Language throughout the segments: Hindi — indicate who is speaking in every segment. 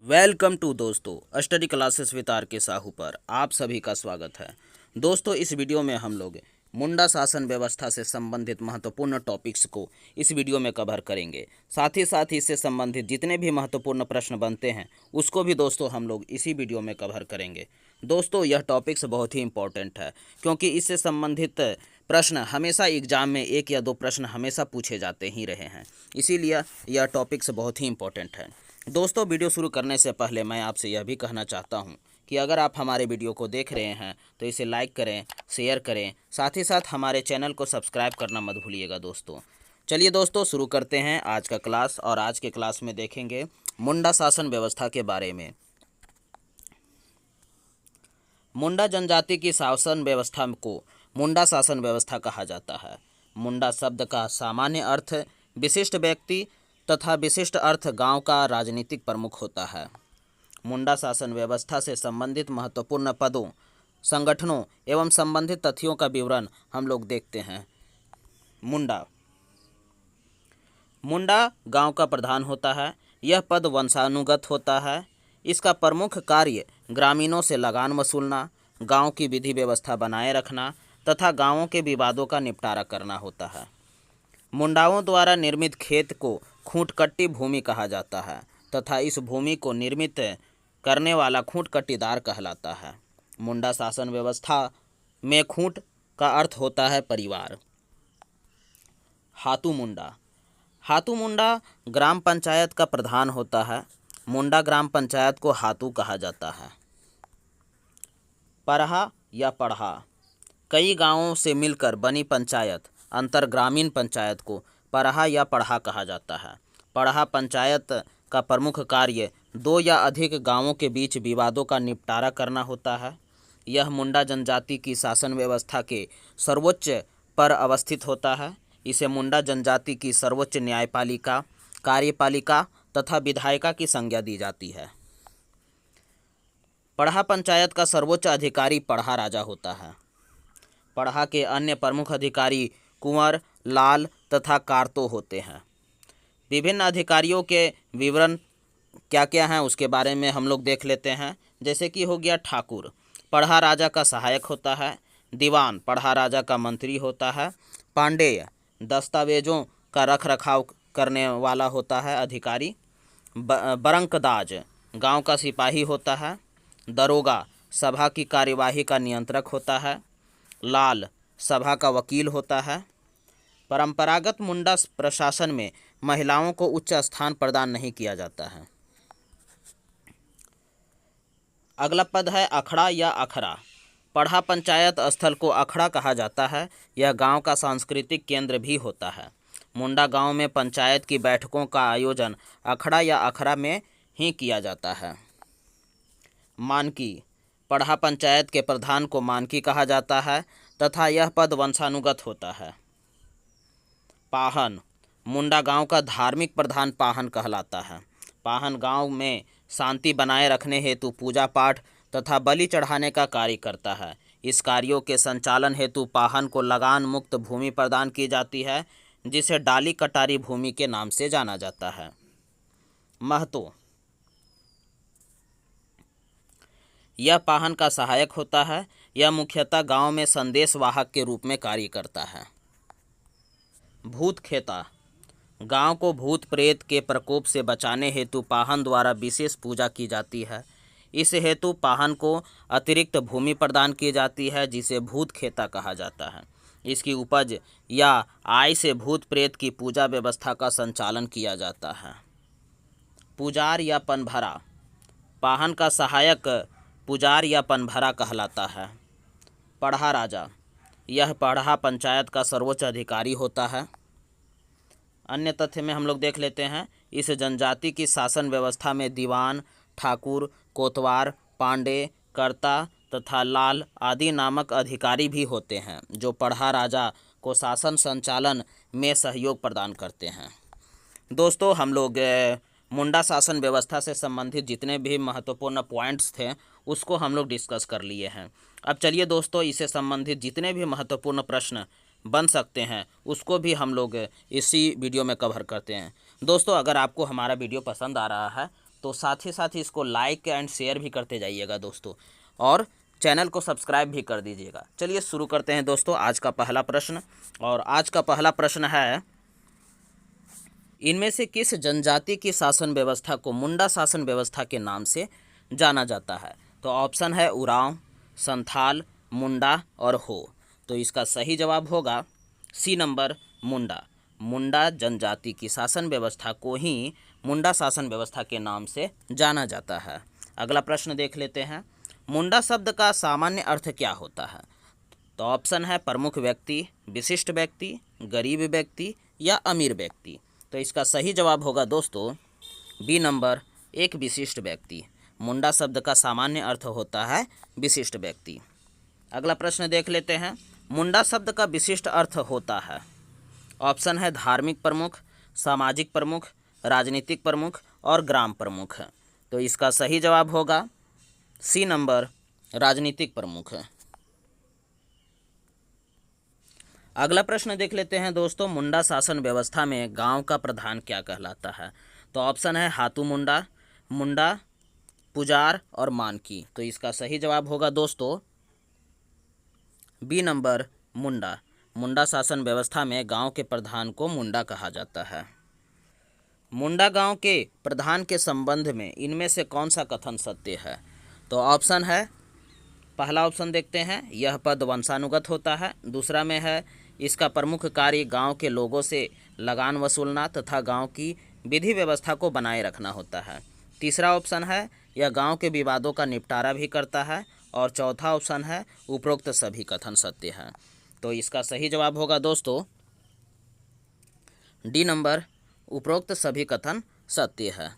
Speaker 1: वेलकम टू दोस्तों स्टडी क्लासेस विद आर के साहू पर आप सभी का स्वागत है। दोस्तों इस वीडियो में हम लोग मुंडा शासन व्यवस्था से संबंधित महत्वपूर्ण टॉपिक्स को इस वीडियो में कवर करेंगे। साथ ही इससे संबंधित जितने भी महत्वपूर्ण प्रश्न बनते हैं उसको भी दोस्तों हम लोग इसी वीडियो में कवर करेंगे। दोस्तों यह टॉपिक्स बहुत ही इंपॉर्टेंट है क्योंकि इससे संबंधित प्रश्न हमेशा एग्जाम में एक या दो प्रश्न हमेशा पूछे जाते ही रहे हैं, इसीलिए यह टॉपिक्स बहुत ही इंपॉर्टेंट है। दोस्तों वीडियो शुरू करने से पहले मैं आपसे यह भी कहना चाहता हूं कि अगर आप हमारे वीडियो को देख रहे हैं तो इसे लाइक करें, शेयर करें, साथ ही साथ हमारे चैनल को सब्सक्राइब करना मत भूलिएगा। दोस्तों चलिए दोस्तों शुरू करते हैं आज का क्लास। और आज के क्लास में देखेंगे मुंडा शासन व्यवस्था के बारे में। मुंडा जनजाति की शासन व्यवस्था को मुंडा शासन व्यवस्था कहा जाता है। मुंडा शब्द का सामान्य अर्थ विशिष्ट व्यक्ति तथा विशिष्ट अर्थ गांव का राजनीतिक प्रमुख होता है। मुंडा शासन व्यवस्था से संबंधित महत्वपूर्ण पदों, संगठनों एवं संबंधित तथ्यों का विवरण हम लोग देखते हैं। मुंडा गांव का प्रधान होता है। यह पद वंशानुगत होता है। इसका प्रमुख कार्य ग्रामीणों से लगान वसूलना, गांव की विधि व्यवस्था बनाए रखना तथा गांवों के विवादों का निपटारा करना होता है। मुंडाओं द्वारा निर्मित खेत को खूंटकट्टी भूमि कहा जाता है तथा इस भूमि को निर्मित करने वाला खूंटकट्टीदार कहलाता है। मुंडा शासन व्यवस्था में खूंट का अर्थ होता है परिवार। हातू मुंडा ग्राम पंचायत का प्रधान होता है। मुंडा ग्राम पंचायत को हातू कहा जाता है। परहा या पढ़ा, कई गांवों से मिलकर बनी पंचायत अंतर ग्रामीण पंचायत को परहा या पढ़ा कहा जाता है। पढ़ा पंचायत का प्रमुख कार्य दो या अधिक गांवों के बीच विवादों का निपटारा करना होता है। यह मुंडा जनजाति की शासन व्यवस्था के सर्वोच्च पर अवस्थित होता है। इसे मुंडा जनजाति की सर्वोच्च न्यायपालिका, कार्यपालिका तथा विधायिका की संज्ञा दी जाती है। पढ़ा पंचायत का सर्वोच्च अधिकारी पढ़ा राजा होता है। पढ़ा के अन्य प्रमुख अधिकारी कुंवर, लाल तथा कारतो होते हैं। विभिन्न अधिकारियों के विवरण क्या क्या हैं उसके बारे में हम लोग देख लेते हैं। जैसे कि हो गया ठाकुर, पढ़ा राजा का सहायक होता है। दीवान पढ़ा राजा का मंत्री होता है। पांडेय दस्तावेजों का रख रखाव करने वाला होता है अधिकारी। बरंकदाज गांव का सिपाही होता है। दरोगा सभा की कार्यवाही का नियंत्रक होता है। लाल सभा का वकील होता है। परंपरागत मुंडा प्रशासन में महिलाओं को उच्च स्थान प्रदान नहीं किया जाता है। अगला पद है अखड़ा या अखरा। पढ़ा पंचायत स्थल को अखड़ा कहा जाता है। यह गांव का सांस्कृतिक केंद्र भी होता है। मुंडा गांव में पंचायत की बैठकों का आयोजन अखड़ा या अखरा में ही किया जाता है। मानकी, पढ़ा पंचायत के प्रधान को मानकी कहा जाता है तथा यह पद वंशानुगत होता है। पाहन, मुंडा गांव का धार्मिक प्रधान पाहन कहलाता है। पाहन गांव में शांति बनाए रखने हेतु पूजा पाठ तथा बलि चढ़ाने का कार्य करता है। इस कार्यों के संचालन हेतु पाहन को लगान मुक्त भूमि प्रदान की जाती है, जिसे डाली कटारी भूमि के नाम से जाना जाता है। महतो, यह पाहन का सहायक होता है। यह मुख्यतः गांव में संदेश वाहक के रूप में कार्य करता है। भूत खेता, गांव को भूत प्रेत के प्रकोप से बचाने हेतु पाहन द्वारा विशेष पूजा की जाती है। इस हेतु पाहन को अतिरिक्त भूमि प्रदान की जाती है, जिसे भूत खेता कहा जाता है। इसकी उपज या आय से भूत प्रेत की पूजा व्यवस्था का संचालन किया जाता है। पुजार या पनभरा, पाहन का सहायक पुजार या पनभरा कहलाता है। पढ़ा राजा, यह पढ़ा पंचायत का सर्वोच्च अधिकारी होता है। अन्य तथ्य में हम लोग देख लेते हैं। इस जनजाति की शासन व्यवस्था में दीवान, ठाकुर, कोतवार, पांडे, कर्ता तथा लाल आदि नामक अधिकारी भी होते हैं, जो पढ़ा राजा को शासन संचालन में सहयोग प्रदान करते हैं। दोस्तों हम लोग मुंडा शासन व्यवस्था से संबंधित जितने भी महत्वपूर्ण पॉइंट्स थे उसको हम लोग डिस्कस कर लिए हैं। अब चलिए दोस्तों इससे संबंधित जितने भी महत्वपूर्ण प्रश्न बन सकते हैं उसको भी हम लोग इसी वीडियो में कवर करते हैं। दोस्तों अगर आपको हमारा वीडियो पसंद आ रहा है तो साथ ही साथ इसको लाइक एंड शेयर भी करते जाइएगा दोस्तों, और चैनल को सब्सक्राइब भी कर दीजिएगा। चलिए शुरू करते हैं दोस्तों आज का पहला प्रश्न। और आज का पहला प्रश्न है, इनमें से किस जनजाति की शासन व्यवस्था को मुंडा शासन व्यवस्था के नाम से जाना जाता है? तो ऑप्शन है उरांव, संथाल, मुंडा और हो। तो इसका सही जवाब होगा सी नंबर, मुंडा। मुंडा जनजाति की शासन व्यवस्था को ही मुंडा शासन व्यवस्था के नाम से जाना जाता है। अगला प्रश्न देख लेते हैं, मुंडा शब्द का सामान्य अर्थ क्या होता है? तो ऑप्शन है प्रमुख व्यक्ति, विशिष्ट व्यक्ति, गरीब व्यक्ति या अमीर व्यक्ति। तो इसका सही जवाब होगा दोस्तों बी नंबर, एक विशिष्ट व्यक्ति। मुंडा शब्द का सामान्य अर्थ होता है विशिष्ट व्यक्ति। अगला प्रश्न देख लेते हैं, मुंडा शब्द का विशिष्ट अर्थ होता है। ऑप्शन है धार्मिक प्रमुख, सामाजिक प्रमुख, राजनीतिक प्रमुख और ग्राम प्रमुख। तो इसका सही जवाब होगा सी नंबर, राजनीतिक प्रमुख। अगला प्रश्न देख लेते हैं दोस्तों, मुंडा शासन व्यवस्था में गांव का प्रधान क्या कहलाता है? तो ऑप्शन है हातू मुंडा, मुंडा, पुजार और मानकी। तो इसका सही जवाब होगा दोस्तों बी नंबर, मुंडा। मुंडा शासन व्यवस्था में गांव के प्रधान को मुंडा कहा जाता है। मुंडा गांव के प्रधान के संबंध में इनमें से कौन सा कथन सत्य है? तो ऑप्शन है, पहला ऑप्शन देखते हैं, यह पद वंशानुगत होता है। दूसरा में है, इसका प्रमुख कार्य गांव के लोगों से लगान वसूलना तथा गांव की विधि व्यवस्था को बनाए रखना होता है। तीसरा ऑप्शन है, यह गांव के विवादों का निपटारा भी करता है। और चौथा ऑप्शन है, उपरोक्त सभी कथन सत्य है। तो इसका सही जवाब होगा दोस्तों डी नंबर, उपरोक्त सभी कथन सत्य है।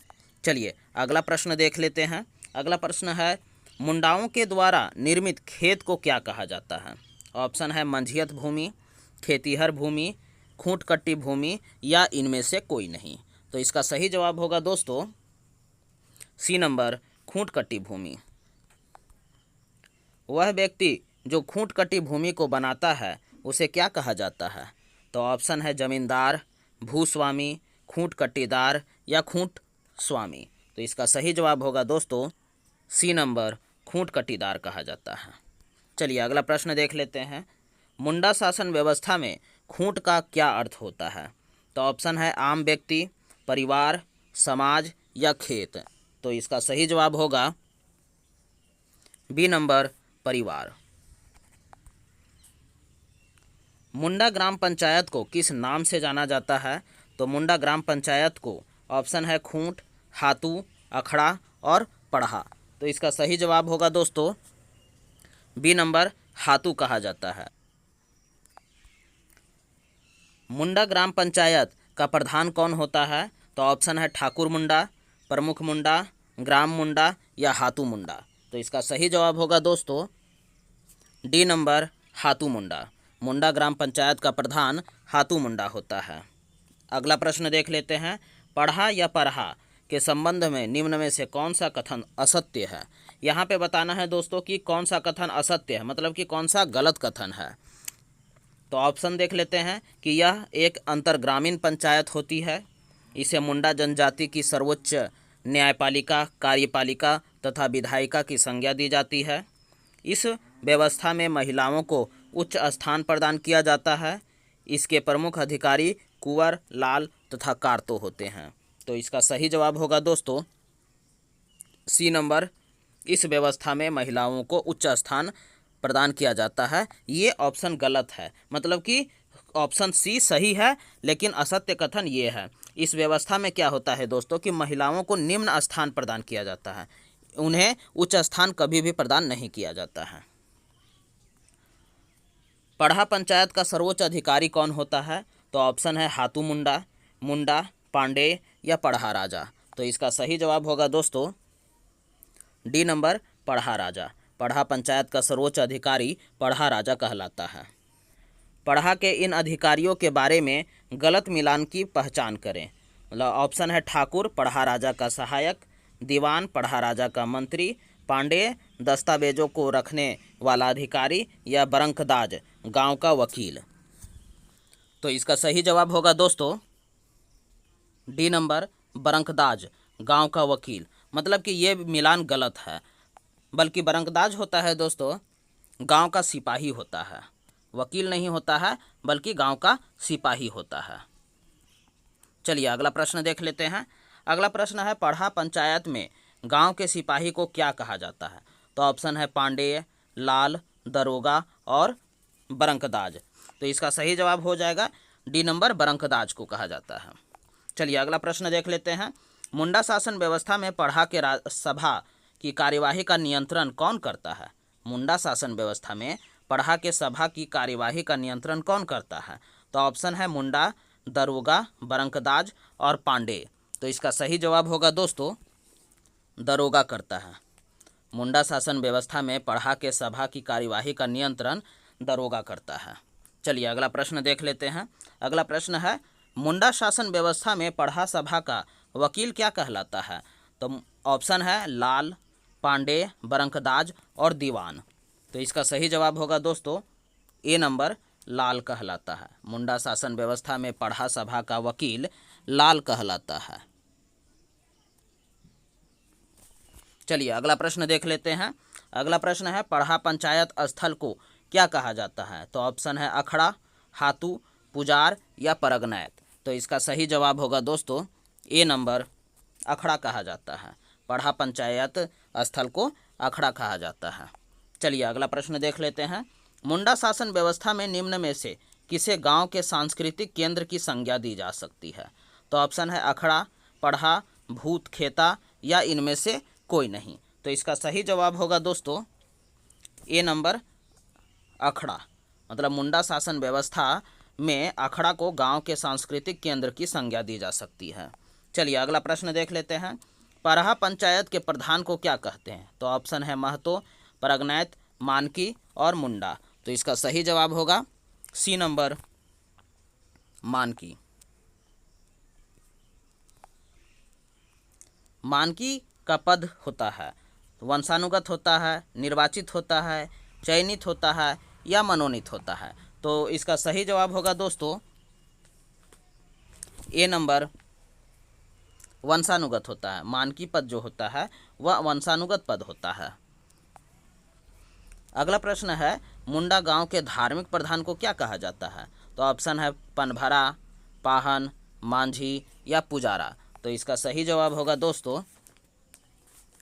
Speaker 1: चलिए अगला प्रश्न देख लेते हैं। अगला प्रश्न है, मुंडाओं के द्वारा निर्मित खेत को क्या कहा जाता है? ऑप्शन है मंझियत भूमि, खेतीहर भूमि, खूंट कट्टी भूमि या इनमें से कोई नहीं। तो इसका सही जवाब होगा दोस्तों सी नंबर, खूंट कट्टी भूमि। वह व्यक्ति जो खूंट कट्टी भूमि को बनाता है उसे क्या कहा जाता है? तो ऑप्शन है जमींदार, भूस्वामी, खूंट कट्टीदार या खूंट स्वामी। तो इसका सही जवाब होगा दोस्तों सी नंबर, खूंट कट्टीदार कहा जाता है। चलिए अगला प्रश्न देख लेते हैं, मुंडा शासन व्यवस्था में खूंट का क्या अर्थ होता है? तो ऑप्शन है आम व्यक्ति, परिवार, समाज या खेत। तो इसका सही जवाब होगा बी नंबर, परिवार। मुंडा ग्राम पंचायत को किस नाम से जाना जाता है? तो मुंडा ग्राम पंचायत को ऑप्शन है खूंट, हातू, अखड़ा और पढ़ा। तो इसका सही जवाब होगा दोस्तों बी नंबर, हातू कहा जाता है। मुंडा ग्राम पंचायत का प्रधान कौन होता है? तो ऑप्शन है ठाकुर मुंडा, प्रमुख मुंडा, ग्राम मुंडा या हातू मुंडा। तो इसका सही जवाब होगा दोस्तों डी नंबर, हातू मुंडा। मुंडा ग्राम पंचायत का प्रधान हातू मुंडा होता है। अगला प्रश्न देख लेते हैं, पढ़ा या पढ़ा के संबंध में निम्न में से कौन सा कथन असत्य है? यहाँ पे बताना है दोस्तों कि कौन सा कथन असत्य है, मतलब कि कौन सा गलत कथन है। तो ऑप्शन देख लेते हैं कि यह एक अंतर्ग्रामीण पंचायत होती है, इसे मुंडा जनजाति की सर्वोच्च न्यायपालिका, कार्यपालिका तथा विधायिका की संज्ञा दी जाती है। इस व्यवस्था में महिलाओं को उच्च स्थान प्रदान किया जाता है। इसके प्रमुख अधिकारी कुंवर, लाल तथा कारतो होते हैं। तो इसका सही जवाब होगा दोस्तों सी नंबर, इस व्यवस्था में महिलाओं को उच्च स्थान प्रदान किया जाता है। ये ऑप्शन गलत है, मतलब कि ऑप्शन सी सही है लेकिन असत्य कथन ये है। इस व्यवस्था में क्या होता है दोस्तों कि महिलाओं को निम्न स्थान प्रदान किया जाता है, उन्हें उच्च स्थान कभी भी प्रदान नहीं किया जाता है। पढ़ा पंचायत का सर्वोच्च अधिकारी कौन होता है? तो ऑप्शन है हातू मुंडा, मुंडा, पांडे या पढ़ा राजा। तो इसका सही जवाब होगा दोस्तों डी नंबर, पढ़ा राजा। पढ़ा पंचायत का सर्वोच्च अधिकारी पढ़ा राजा कहलाता है। पढ़ा के इन अधिकारियों के बारे में गलत मिलान की पहचान करें। मतलब ऑप्शन है ठाकुर पढ़ा राजा का सहायक, दीवान पढ़ा राजा का मंत्री, पांडे दस्तावेजों को रखने वाला अधिकारी या बरंकदाज गांव का वकील। तो इसका सही जवाब होगा दोस्तों डी नंबर, बरंकदाज गांव का वकील, मतलब कि ये मिलान गलत है, बल्कि बरंकदाज होता है दोस्तों गांव का सिपाही होता है, वकील नहीं होता है बल्कि गांव का सिपाही होता है। चलिए अगला प्रश्न देख लेते हैं। अगला प्रश्न है पढ़ा पंचायत में गांव के सिपाही को क्या कहा जाता है? तो ऑप्शन है पांडेय, लाल, दरोगा और बरंकदाज। तो इसका सही जवाब हो जाएगा डी नंबर, बरंकदाज को कहा जाता है। चलिए अगला प्रश्न देख लेते हैं। मुंडा शासन व्यवस्था में पढ़ा के सभा की कार्यवाही का नियंत्रण कौन करता है? मुंडा शासन व्यवस्था में पढ़ा के सभा की कार्यवाही का नियंत्रण कौन करता है? तो ऑप्शन है मुंडा, दरोगा, बरंकदाज और पांडे। तो इसका सही जवाब होगा दोस्तों दरोगा करता है। मुंडा शासन व्यवस्था में पढ़ा के सभा की कार्यवाही का नियंत्रण दरोगा करता है। चलिए अगला प्रश्न देख लेते हैं। अगला प्रश्न है मुंडा शासन व्यवस्था में पढ़ा सभा का वकील क्या कहलाता है? तो ऑप्शन है लाल, पांडे, बरंकदाज और दीवान। तो इसका सही जवाब होगा दोस्तों ए नंबर, लाल कहलाता है। मुंडा शासन व्यवस्था में पढ़ा सभा का वकील लाल कहलाता है। चलिए अगला प्रश्न देख लेते हैं। अगला प्रश्न है पढ़ा पंचायत स्थल को क्या कहा जाता है? तो ऑप्शन है अखड़ा, हातू, पुजार या परगनैत। तो इसका सही जवाब होगा दोस्तों ए नंबर, अखड़ा कहा जाता है। पढ़ा पंचायत स्थल को अखड़ा कहा जाता है। चलिए अगला प्रश्न देख लेते हैं। मुंडा शासन व्यवस्था में निम्न में से किसे गांव के सांस्कृतिक केंद्र की संज्ञा दी जा सकती है? तो ऑप्शन है अखड़ा, पढ़ा, भूत खेता या इनमें से कोई नहीं। तो इसका सही जवाब होगा दोस्तों ए नंबर, अखड़ा। मतलब मुंडा शासन व्यवस्था में अखड़ा को गांव के सांस्कृतिक केंद्र की संज्ञा दी जा सकती है। चलिए अगला प्रश्न देख लेते हैं। पढ़ा पंचायत के प्रधान को क्या कहते हैं? तो ऑप्शन है महतो, परगनैत, मानकी और मुंडा। तो इसका सही जवाब होगा सी नंबर, मानकी। मानकी का पद होता है वंशानुगत होता है, निर्वाचित होता है, चयनित होता है या मनोनीत होता है। तो इसका सही जवाब होगा दोस्तों ए नंबर, वंशानुगत होता है। मानकी पद जो होता है वह वंशानुगत पद होता है। अगला प्रश्न है मुंडा गांव के धार्मिक प्रधान को क्या कहा जाता है? तो ऑप्शन है पनभरा, पाहन, मांझी या पुजारा। तो इसका सही जवाब होगा दोस्तों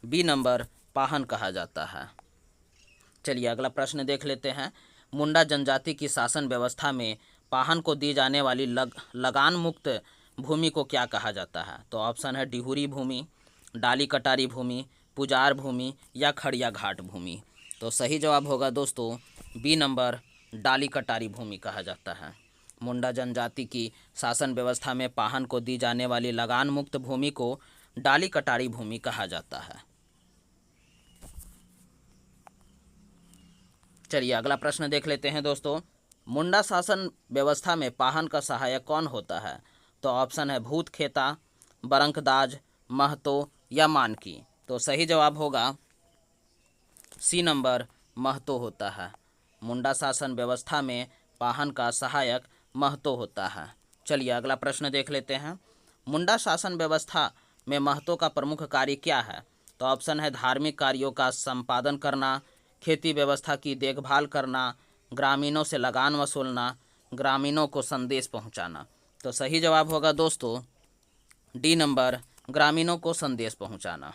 Speaker 1: बी नंबर, पाहन कहा जाता है। चलिए अगला प्रश्न देख लेते हैं। मुंडा जनजाति की शासन व्यवस्था में पाहन को दी जाने वाली लगान मुक्त भूमि को क्या कहा जाता है? तो ऑप्शन है डिहुरी भूमि, डाली कटारी भूमि, पुजार भूमि या खड़िया घाट भूमि। तो सही जवाब होगा दोस्तों बी नंबर, डाली कटारी भूमि कहा जाता है। मुंडा जनजाति की शासन व्यवस्था में पाहन को दी जाने वाली लगान मुक्त भूमि को डाली कटारी भूमि कहा जाता है। चलिए अगला प्रश्न देख लेते हैं दोस्तों। मुंडा शासन व्यवस्था में पाहन का सहायक कौन होता है? तो ऑप्शन है भूत खेता, बरंकदाज, महतो या मानकी। तो सही जवाब होगा सी नंबर, महतो होता है। मुंडा शासन व्यवस्था में पाहन का सहायक महतो होता है। चलिए अगला प्रश्न देख लेते हैं। मुंडा शासन व्यवस्था में महतो का प्रमुख कार्य क्या है? तो ऑप्शन है धार्मिक कार्यों का संपादन करना, खेती व्यवस्था की देखभाल करना, ग्रामीणों से लगान वसूलना, ग्रामीणों को संदेश पहुंचाना। तो सही जवाब होगा दोस्तों डी नंबर, ग्रामीणों को संदेश पहुंचाना।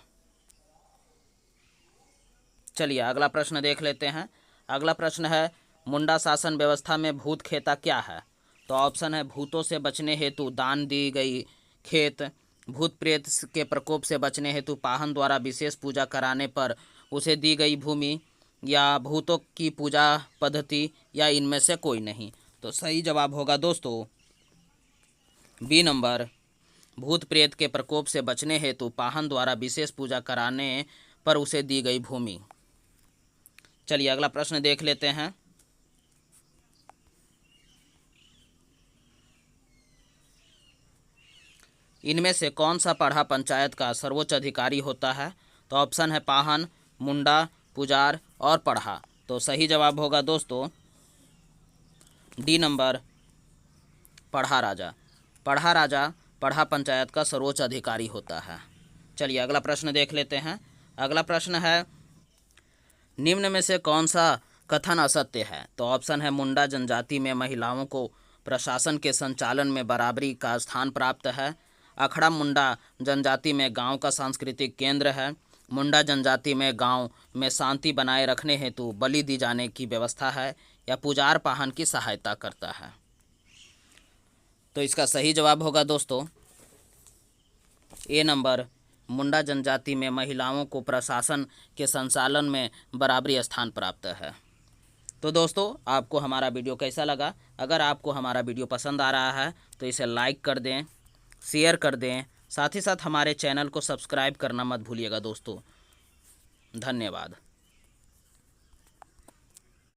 Speaker 1: चलिए अगला प्रश्न देख लेते हैं। अगला प्रश्न है मुंडा शासन व्यवस्था में भूत खेता क्या है? तो ऑप्शन है भूतों से बचने हेतु दान दी गई खेत, भूत प्रेत के प्रकोप से बचने हेतु पाहन द्वारा विशेष पूजा कराने पर उसे दी गई भूमि, या भूतों की पूजा पद्धति, या इनमें से कोई नहीं। तो सही जवाब होगा दोस्तों बी नंबर, भूत प्रेत के प्रकोप से बचने हेतु पाहन द्वारा विशेष पूजा कराने पर उसे दी गई भूमि। चलिए अगला प्रश्न देख लेते हैं। इनमें से कौन सा पढ़ा पंचायत का सर्वोच्च अधिकारी होता है? तो ऑप्शन है पाहन, मुंडा, पुजार और पढ़ा। तो सही जवाब होगा दोस्तों डी नंबर, पढ़ा राजा। पढ़ा राजा पढ़ा पंचायत का सर्वोच्च अधिकारी होता है। चलिए अगला प्रश्न देख लेते हैं। अगला प्रश्न है, निम्न में से कौन सा कथन असत्य है? तो ऑप्शन है, मुंडा जनजाति में महिलाओं को प्रशासन के संचालन में बराबरी का स्थान प्राप्त है। अखड़ा मुंडा जनजाति में गांव का सांस्कृतिक केंद्र है। मुंडा जनजाति में गांव में शांति बनाए रखने हेतु बलि दी जाने की व्यवस्था है, या पुजार पाहन की सहायता करता है। तो इसका सही जवाब होगा दोस्तों ए नंबर, मुंडा जनजाति में महिलाओं को प्रशासन के संचालन में बराबरी स्थान प्राप्त है। तो दोस्तों आपको हमारा वीडियो कैसा लगा? अगर आपको हमारा वीडियो पसंद आ रहा है तो इसे लाइक कर दें, शेयर कर दें, साथ ही साथ हमारे चैनल को सब्सक्राइब करना मत भूलिएगा दोस्तों। धन्यवाद।